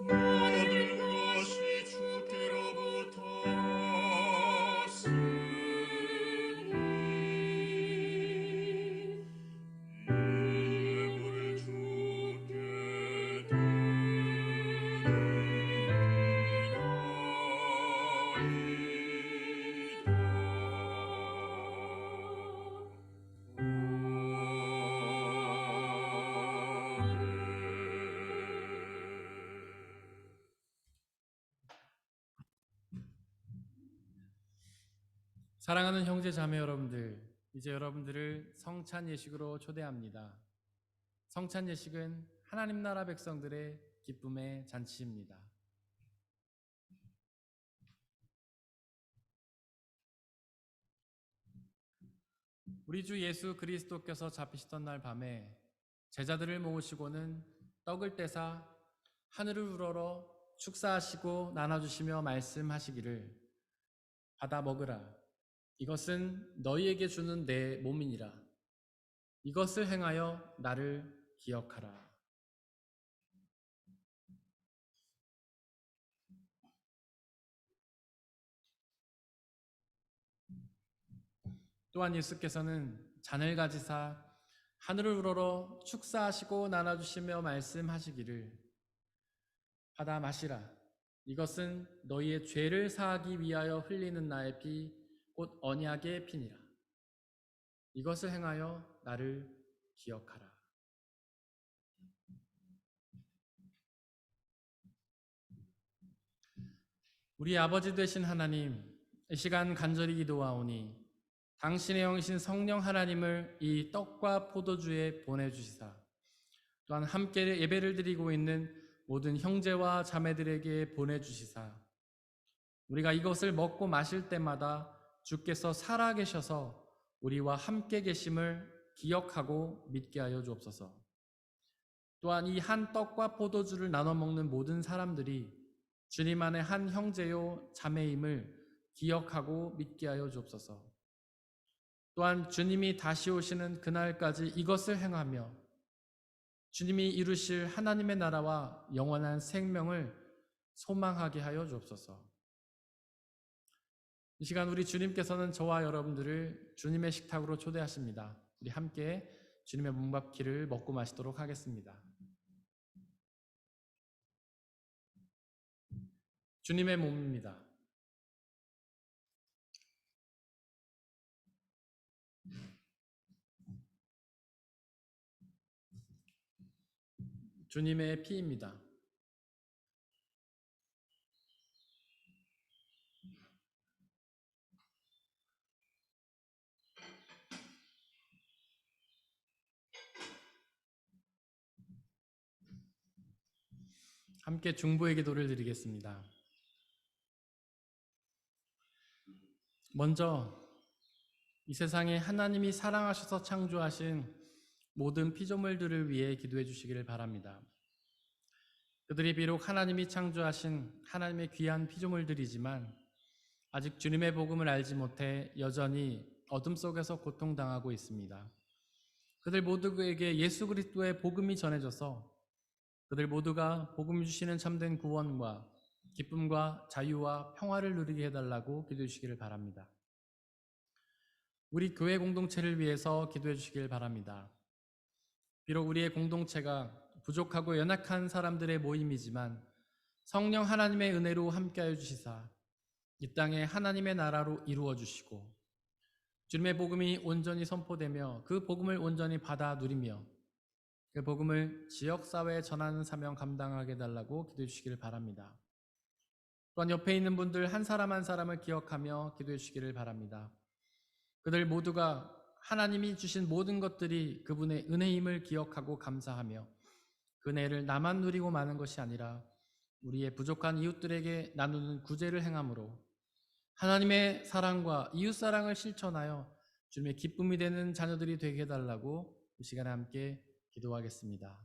모든 것이 주께로부터 왔으니 예물을 주께 드리나이다. 사랑하는 형제 자매 여러분들, 이제 여러분들을 성찬 예식으로 초대합니다. 성찬 예식은 하나님 나라 백성들의 기쁨의 잔치입니다. 우리 주 예수 그리스도께서 잡히시던 날 밤에 제자들을 모으시고는 떡을 떼사 하늘을 우러러 축사하시고 나눠주시며 말씀하시기를 받아 먹으라. 이것은 너희에게 주는 내 몸이니라. 이것을 행하여 나를 기억하라. 또한 예수께서는 잔을 가지사 하늘을 우러러 축사하시고 나눠주시며 말씀하시기를 받아 마시라. 이것은 너희의 죄를 사하기 위하여 흘리는 나의 피, 곧 언약의 피니라. 이것을 행하여 나를 기억하라. 우리 아버지 되신 하나님, 이 시간 간절히 기도하오니 당신의 영이신 성령 하나님을 이 떡과 포도주에 보내주시사 또한 함께 예배를 드리고 있는 모든 형제와 자매들에게 보내주시사 우리가 이것을 먹고 마실 때마다 주께서 살아계셔서 우리와 함께 계심을 기억하고 믿게 하여 주옵소서. 또한 이 한 떡과 포도주를 나눠 먹는 모든 사람들이 주님 안에 한 형제요 자매임을 기억하고 믿게 하여 주옵소서. 또한 주님이 다시 오시는 그날까지 이것을 행하며 주님이 이루실 하나님의 나라와 영원한 생명을 소망하게 하여 주옵소서. 이 시간 우리 주님께서는 저와 여러분들을 주님의 식탁으로 초대하십니다. 우리 함께 주님의 몸밥기를 먹고 마시도록 하겠습니다. 주님의 몸입니다. 주님의 피입니다. 함께 중보의 기도를 드리겠습니다. 먼저 이 세상에 하나님이 사랑하셔서 창조하신 모든 피조물들을 위해 기도해 주시기를 바랍니다. 그들이 비록 하나님이 창조하신 하나님의 귀한 피조물들이지만 아직 주님의 복음을 알지 못해 여전히 어둠 속에서 고통당하고 있습니다. 그들 모두에게 예수 그리스도의 복음이 전해져서 그들 모두가 복음 주시는 참된 구원과 기쁨과 자유와 평화를 누리게 해달라고 기도해 주시기를 바랍니다. 우리 교회 공동체를 위해서 기도해 주시길 바랍니다. 비록 우리의 공동체가 부족하고 연약한 사람들의 모임이지만 성령 하나님의 은혜로 함께하여 주시사 이 땅에 하나님의 나라로 이루어 주시고 주님의 복음이 온전히 선포되며 그 복음을 온전히 받아 누리며 그 복음을 지역사회에 전하는 사명 감당하게 해달라고 기도해 주시기를 바랍니다. 또한 옆에 있는 분들 한 사람 한 사람을 기억하며 기도해 주시기를 바랍니다. 그들 모두가 하나님이 주신 모든 것들이 그분의 은혜임을 기억하고 감사하며 그 은혜를 나만 누리고 마는 것이 아니라 우리의 부족한 이웃들에게 나누는 구제를 행함으로 하나님의 사랑과 이웃사랑을 실천하여 주님의 기쁨이 되는 자녀들이 되게 해달라고 이 시간에 함께 기도하겠습니다.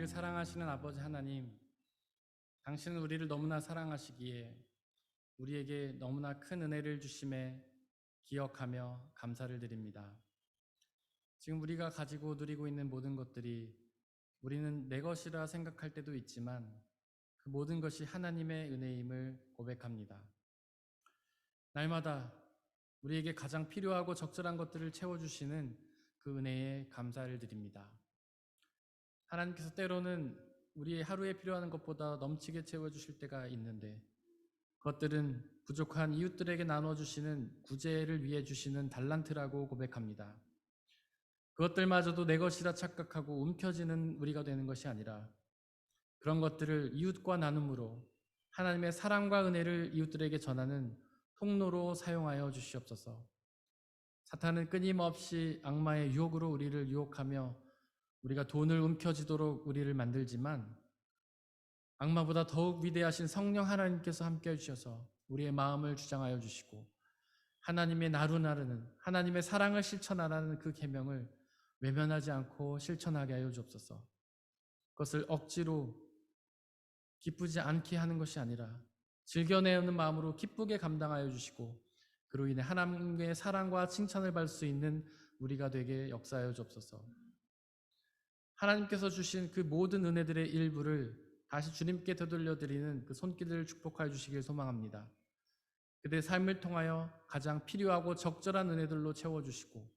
우리를 사랑하시는 아버지 하나님, 당신은 우리를 너무나 사랑하시기에 우리에게 너무나 큰 은혜를 주심에 기억하며 감사를 드립니다. 지금 우리가 가지고 누리고 있는 모든 것들이 우리는 내 것이라 생각할 때도 있지만 그 모든 것이 하나님의 은혜임을 고백합니다. 날마다 우리에게 가장 필요하고 적절한 것들을 채워주시는 그 은혜에 감사를 드립니다. 하나님께서 때로는 우리의 하루에 필요한 것보다 넘치게 채워주실 때가 있는데 그것들은 부족한 이웃들에게 나눠주시는 구제를 위해 주시는 달란트라고 고백합니다. 그것들마저도 내 것이라 착각하고 움켜쥐는 우리가 되는 것이 아니라 그런 것들을 이웃과 나눔으로 하나님의 사랑과 은혜를 이웃들에게 전하는 통로로 사용하여 주시옵소서. 사탄은 끊임없이 악마의 유혹으로 우리를 유혹하며 우리가 돈을 움켜쥐도록 우리를 만들지만 악마보다 더욱 위대하신 성령 하나님께서 함께해 주셔서 우리의 마음을 주장하여 주시고 하나님의 나루나르는 하나님의 사랑을 실천하라는 그 계명을 외면하지 않고 실천하게 하여 주옵소서. 그것을 억지로 기쁘지 않게 하는 것이 아니라 즐겨내는 마음으로 기쁘게 감당하여 주시고 그로 인해 하나님의 사랑과 칭찬을 받을 수 있는 우리가 되게 역사하여 주옵소서. 하나님께서 주신 그 모든 은혜들의 일부를 다시 주님께 되돌려드리는 그 손길을 축복하여 주시길 소망합니다. 그들의 삶을 통하여 가장 필요하고 적절한 은혜들로 채워주시고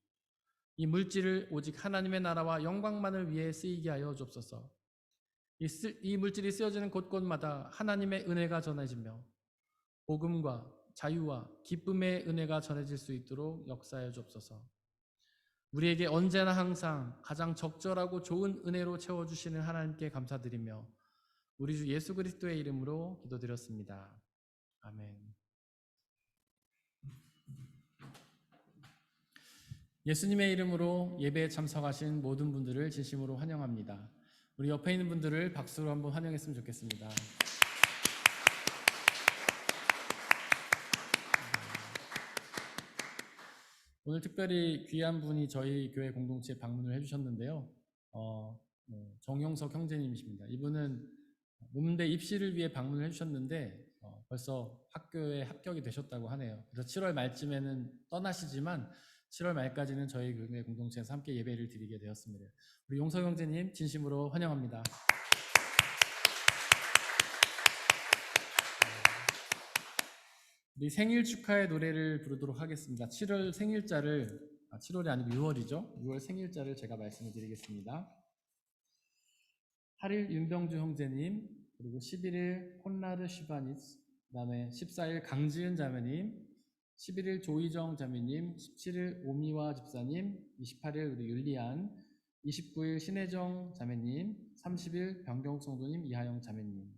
이 물질을 오직 하나님의 나라와 영광만을 위해 쓰이게 하여 주옵소서. 이 물질이 쓰여지는 곳곳마다 하나님의 은혜가 전해지며 복음과 자유와 기쁨의 은혜가 전해질 수 있도록 역사하여 주옵소서. 우리에게 언제나 항상 가장 적절하고 좋은 은혜로 채워주시는 하나님께 감사드리며 우리 주 예수 그리스도의 이름으로 기도드렸습니다. 아멘. 예수님의 이름으로 예배에 참석하신 모든 분들을 진심으로 환영합니다. 우리 옆에 있는 분들을 박수로 한번 환영했으면 좋겠습니다. 오늘 특별히 귀한 분이 저희 교회 공동체에 방문을 해주셨는데요. 정용석 형제님이십니다. 이분은 음대 입시를 위해 방문을 해주셨는데 벌써 학교에 합격이 되셨다고 하네요. 그래서 7월 말쯤에는 떠나시지만 7월 말까지는 저희 교회 공동체에서 함께 예배를 드리게 되었습니다. 우리 용석 형제님 진심으로 환영합니다. 우리 생일 축하의 노래를 부르도록 하겠습니다. 7월 생일자를 7월이 아니고 6월이죠. 6월 생일자를 제가 말씀을 드리겠습니다. 8일 윤병주 형제님, 그리고 11일 콘라드 슈바니츠, 그 다음에 14일 강지은 자매님, 11일 조희정 자매님, 17일 오미화 집사님, 28일 우리 율리안, 29일 신혜정 자매님, 30일 변경 성도님, 이하영 자매님.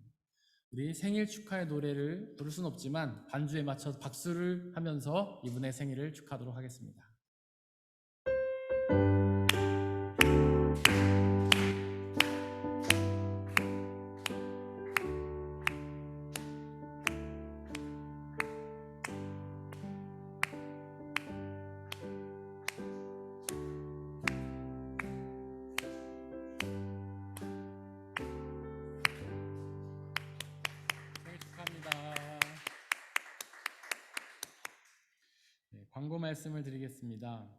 우리 생일 축하의 노래를 부를 수는 없지만 반주에 맞춰서 박수를 하면서 이분의 생일을 축하하도록 하겠습니다. 광고 말씀을 드리겠습니다.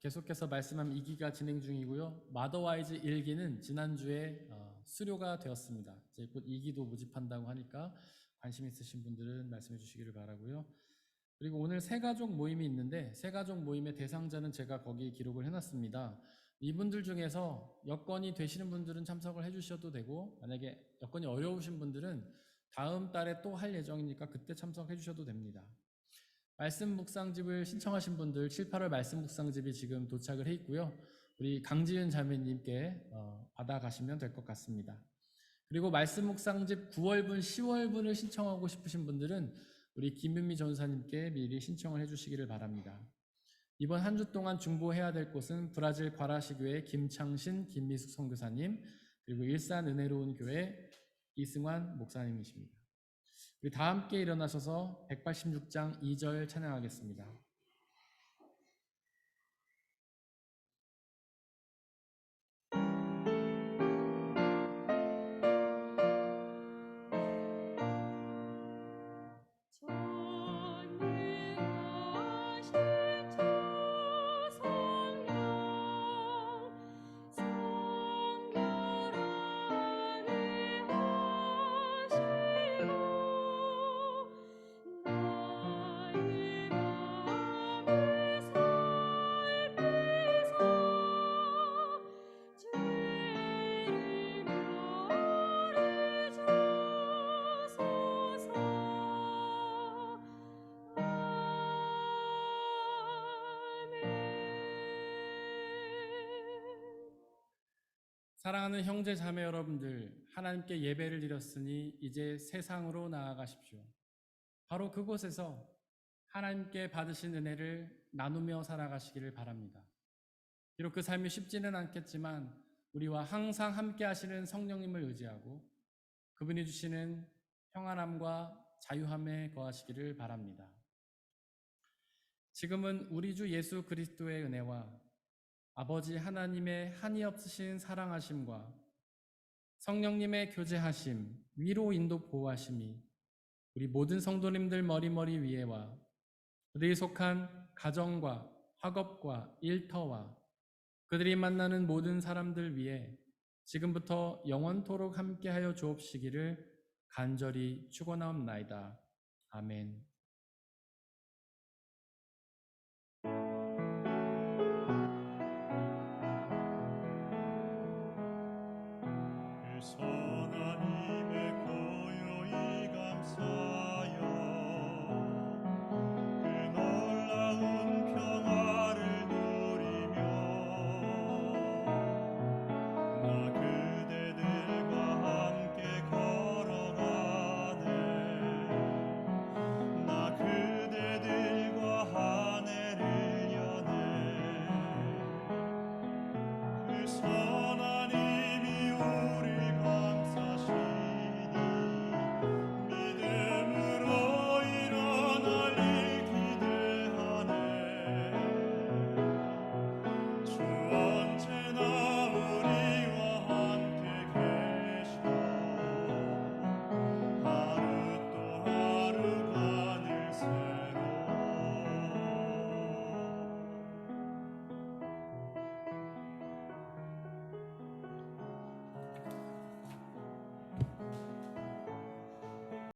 계속해서 말씀한 2기가 진행 중이고요. 마더와이즈 1기는 지난주에 수료가 되었습니다. 이제 곧 2기도 모집한다고 하니까 관심 있으신 분들은 말씀해 주시기를 바라고요. 그리고 오늘 새가족 모임이 있는데 새가족 모임의 대상자는 제가 거기 기록을 해놨습니다. 이분들 중에서 여건이 되시는 분들은 참석을 해주셔도 되고 만약에 여건이 어려우신 분들은 다음 달에 또 할 예정이니까 그때 참석해 주셔도 됩니다. 말씀 묵상집을 신청하신 분들 7, 8월 말씀 묵상집이 지금 도착을 해 있고요. 우리 강지은 자매님께 받아가시면 될 것 같습니다. 그리고 말씀 묵상집 9월분, 10월분을 신청하고 싶으신 분들은 우리 김윤미 전사님께 미리 신청을 해주시기를 바랍니다. 이번 한 주 동안 중보해야 될 곳은 브라질 과라시교회 김창신, 김미숙 선교사님, 그리고 일산 은혜로운 교회 이승환 목사님이십니다. 우리 다 함께 일어나셔서 186장 2절 찬양하겠습니다. 사랑하는 형제 자매 여러분들, 하나님께 예배를 드렸으니 이제 세상으로 나아가십시오. 바로 그곳에서 하나님께 받으신 은혜를 나누며 살아가시기를 바랍니다. 비록 그 삶이 쉽지는 않겠지만 우리와 항상 함께 하시는 성령님을 의지하고 그분이 주시는 평안함과 자유함에 거하시기를 바랍니다. 지금은 우리 주 예수 그리스도의 은혜와 아버지 하나님의 한이 없으신 사랑하심과 성령님의 교제하심, 위로 인도 보호하심이 우리 모든 성도님들 머리머리 위에와 그들이 속한 가정과 학업과 일터와 그들이 만나는 모든 사람들 위에 지금부터 영원토록 함께하여 주옵시기를 간절히 축원하옵나이다. 아멘. 그